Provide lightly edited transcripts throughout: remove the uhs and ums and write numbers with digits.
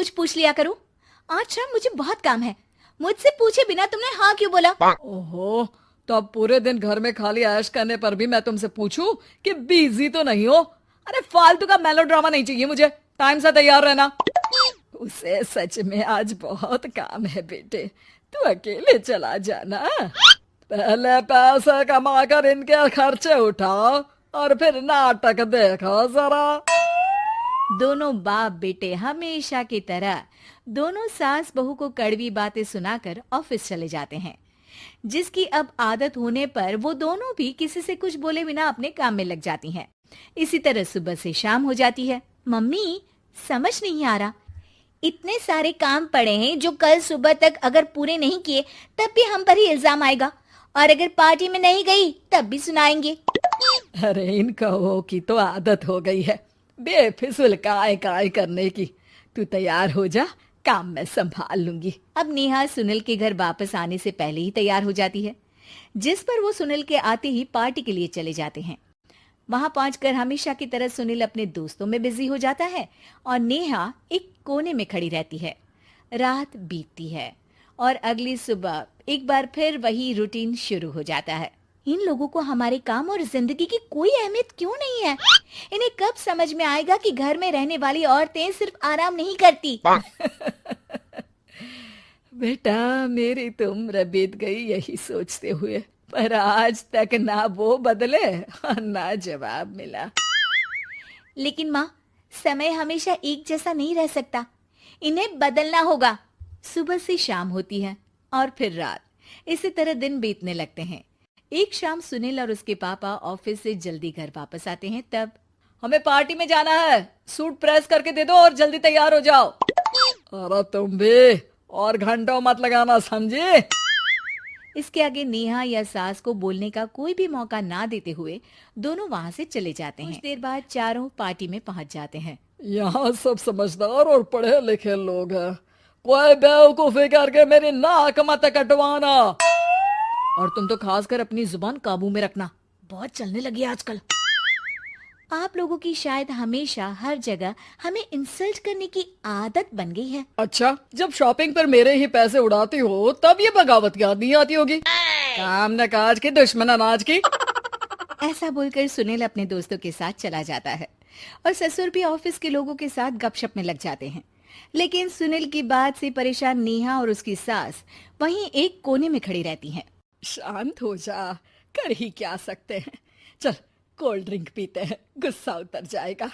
कुछ पूछ लिया करूं। आज शाम मुझे बहुत काम है। मुझसे पूछे बिना तुमने हाँ क्यों बोला? ओहो, तो अब पूरे दिन घर में खाली ऐश करने पर भी मैं तुमसे पूछूं कि बिजी तो नहीं हो? अरे फालतू का मेलोड्रामा नहीं चाहिए मुझे, टाइम से तैयार रहना। उसे सच में आज बहुत काम है बेटे, तू अकेले चला जाना। पहले पैसे कमाकर इनके खर्चे उठाओ और फिर नाटक देखो जरा। दोनों बाप बेटे हमेशा की तरह दोनों सास बहू को कड़वी बातें सुनाकर ऑफिस चले जाते हैं, जिसकी अब आदत होने पर वो दोनों भी किसी से कुछ बोले बिना अपने काम में लग जाती हैं। इसी तरह सुबह से शाम हो जाती है। मम्मी, समझ नहीं आ रहा, इतने सारे काम पड़े हैं जो कल सुबह तक अगर पूरे नहीं किए तब भी हम पर ही इल्जाम आएगा, और अगर पार्टी में नहीं गई तब भी सुनाएंगे। अरे इन कहो की तो आदत हो गई है बेफिजुल काय काय करने की। तू तैयार हो जा, काम मैं संभाल लूंगी। अब नेहा सुनील के घर वापस आने से पहले ही तैयार हो जाती है, जिस पर वो सुनील के आते ही पार्टी के लिए चले जाते हैं। वहां पहुंचकर हमेशा की तरह सुनील अपने दोस्तों में बिजी हो जाता है और नेहा एक कोने में खड़ी रहती है। रात बीतती है और अगली सुबह एक बार फिर वही रूटीन शुरू हो जाता है। इन लोगों को हमारे काम और जिंदगी की कोई अहमियत क्यों नहीं है? इन्हें कब समझ में आएगा कि घर में रहने वाली औरतें सिर्फ आराम नहीं करती। बेटा, मेरी तो उम्र बीत गई यही सोचते हुए, पर आज तक ना वो बदले और ना जवाब मिला। लेकिन माँ, समय हमेशा एक जैसा नहीं रह सकता, इन्हें बदलना होगा। सुबह से शाम होती है और फिर रात। इसी तरह दिन बीतने लगते हैं। एक शाम सुनील और उसके पापा ऑफिस से जल्दी घर वापस आते हैं। तब हमें पार्टी में जाना है, सूट प्रेस करके दे दो और जल्दी तैयार हो जाओ। अरे तुम भी और घंटों मत लगाना, समझे? इसके आगे नेहा या सास को बोलने का कोई भी मौका ना देते हुए दोनों वहां से चले जाते हैं। कुछ देर बाद चारों पार्टी में पहुंच जाते हैं। यहाँ सब समझदार और पढ़े लिखे लोग हैं, कोई बेवकूफी करके मेरी नाक मत कटवाना। और तुम तो खासकर अपनी जुबान काबू में रखना, बहुत चलने लगी है आजकल। आप लोगों की शायद हमेशा हर जगह हमें इंसल्ट करने की आदत बन गई है। अच्छा, जब शॉपिंग पर मेरे ही पैसे उड़ाती हो तब ये बगावत याद नहीं आती होगी। काम न काज की दुश्मन अनाज की। ऐसा बोलकर सुनील अपने दोस्तों के साथ चला जाता है और ससुर भी ऑफिस के लोगों के साथ गपशप में लग जाते हैं। लेकिन सुनील की बात से परेशान नेहा और उसकी सास वहीं एक कोने में खड़ी रहती हैं। शांत हो जा, कर ही क्या सकते हैं। चल कोल्ड ड्रिंक पीते हैं, गुस्सा उतर जाएगा।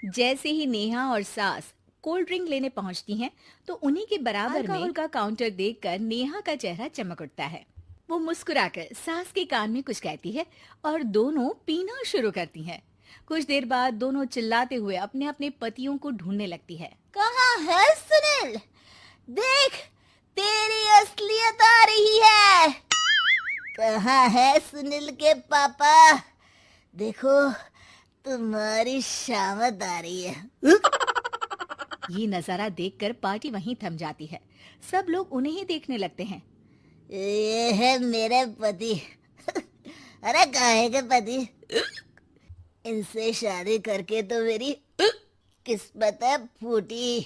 जैसे ही नेहा और सास कोल्ड ड्रिंक लेने पहुंचती हैं, तो उन्हीं के बराबर में अल्कोहल का काउंटर देखकर नेहा का चेहरा चमक उठता है। वो मुस्कुराकर सास के कान में कुछ कहती है और दोनों पीना शुरू करती हैं। कुछ देर बाद दोनों चिल्लाते हुए अपने अपने पतियों को ढूंढने लगती है। कहाँ है सुनील? देख, तेरी असलियत आ रही है। कहाँ है सुनील के पापा? देखो, तुम्हारी शामत आ रही है। ये नजारा देखकर पार्टी वहीं थम जाती है। सब लोग उन्हें ही देखने लगते हैं। ये है मेरे पति। अरे काहे के पति? इनसे शादी करके तो मेरी किस्मत है फूटी।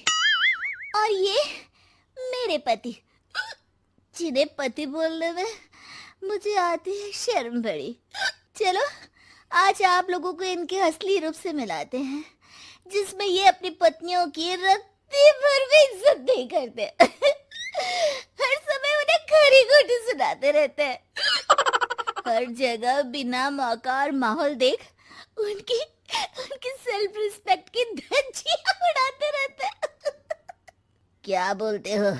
और ये मेरे पति, जिन्हें पति बोलने में मुझे आती है शर्म बड़ी। चलो आज आप लोगों को इनके असली रूप से मिलाते हैं, जिसमें ये अपनी पत्नियों की रत्ती भर भी इज्जत नहीं करते। हर समय उन्हें खरी खोटी सुनाते रहते हैं। हर जगह बिना मौका और माहौल देख उनकी सेल्फ रिस्पेक्ट की धज्जियां उड़ाते रहते हैं। क्या बोलते हो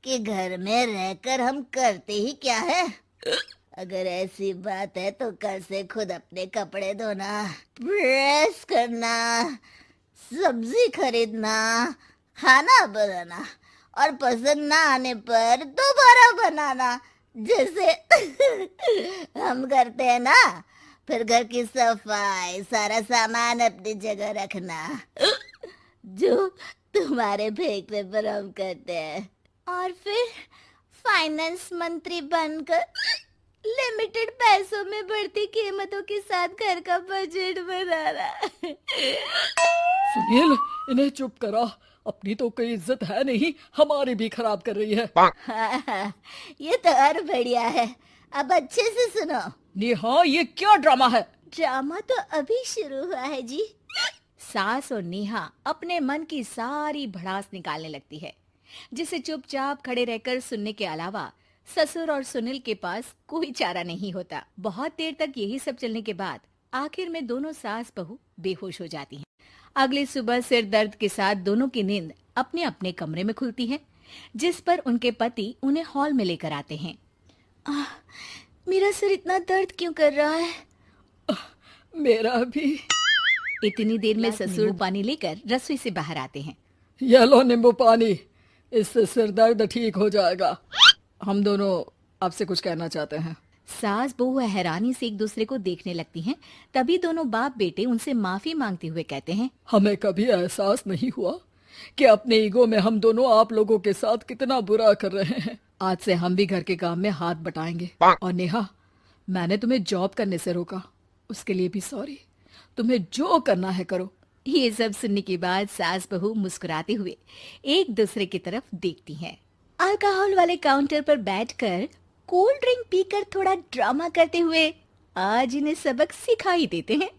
कि घर में रहकर हम करते ही क्या है? अगर ऐसी बात है तो कल से खुद अपने कपड़े धोना, प्रेस करना, सब्जी खरीदना, खाना बनाना और पसंद ना आने पर दोबारा बनाना, जैसे हम करते हैं ना। फिर घर की सफाई, सारा सामान अपनी जगह रखना, जो तुम्हारे फेंकने पर हम करते हैं। और फिर फाइनेंस मंत्री बनकर लिमिटेड पैसों में बढ़ती कीमतों के साथ घर का बजट बनाना। सुनील, इन्हें चुप करो अपनी तो कोई इज्जत है नहीं, हमारी भी खराब कर रही है। हाँ, ये तो और बढ़िया है। अब अच्छे से सुनो। नेहा, ये क्या ड्रामा है? ड्रामा तो अभी शुरू हुआ है जी। सास और नेहा अपने मन की सारी भड़ास निकालने लगती है, जिसे चुपचाप खड़े रहकर सुनने के अलावा ससुर और सुनील के पास कोई चारा नहीं होता। बहुत देर तक यही सब चलने के बाद आखिर में दोनों सास बहू बेहोश हो जाती हैं। अगली सुबह सिर दर्द के साथ दोनों की नींद अपने अपने कमरे में खुलती है, जिस पर उनके पति उन्हें हॉल में लेकर आते हैं। मेरा सिर इतना दर्द क्यों कर रहा है? मेरा भी। इतनी देर में ससुर पानी लेकर रसोई से बाहर आते हैं। ये लो नींबू पानी, इससे सिर दर्द ठीक हो जाएगा। हम दोनों आपसे कुछ कहना चाहते हैं। सास बहू हैरानी से एक दूसरे को देखने लगती हैं। तभी दोनों बाप बेटे उनसे माफी मांगते हुए कहते हैं, हमें कभी एहसास नहीं हुआ कि अपने ईगो में हम दोनों आप लोगों के साथ कितना बुरा कर रहे हैं। आज से हम भी घर के काम में हाथ बटाएंगे। और नेहा, मैंने तुम्हें जॉब करने से रोका, उसके लिए भी सॉरी। तुम्हें जो करना है करो। ये सब सुनने के बाद सास बहू मुस्कुराते हुए एक दूसरे की तरफ देखती हैं। अल्कोहल वाले काउंटर पर बैठकर कोल्ड ड्रिंक पीकर थोड़ा ड्रामा करते हुए आज इन्हें सबक सिखा ही देते हैं।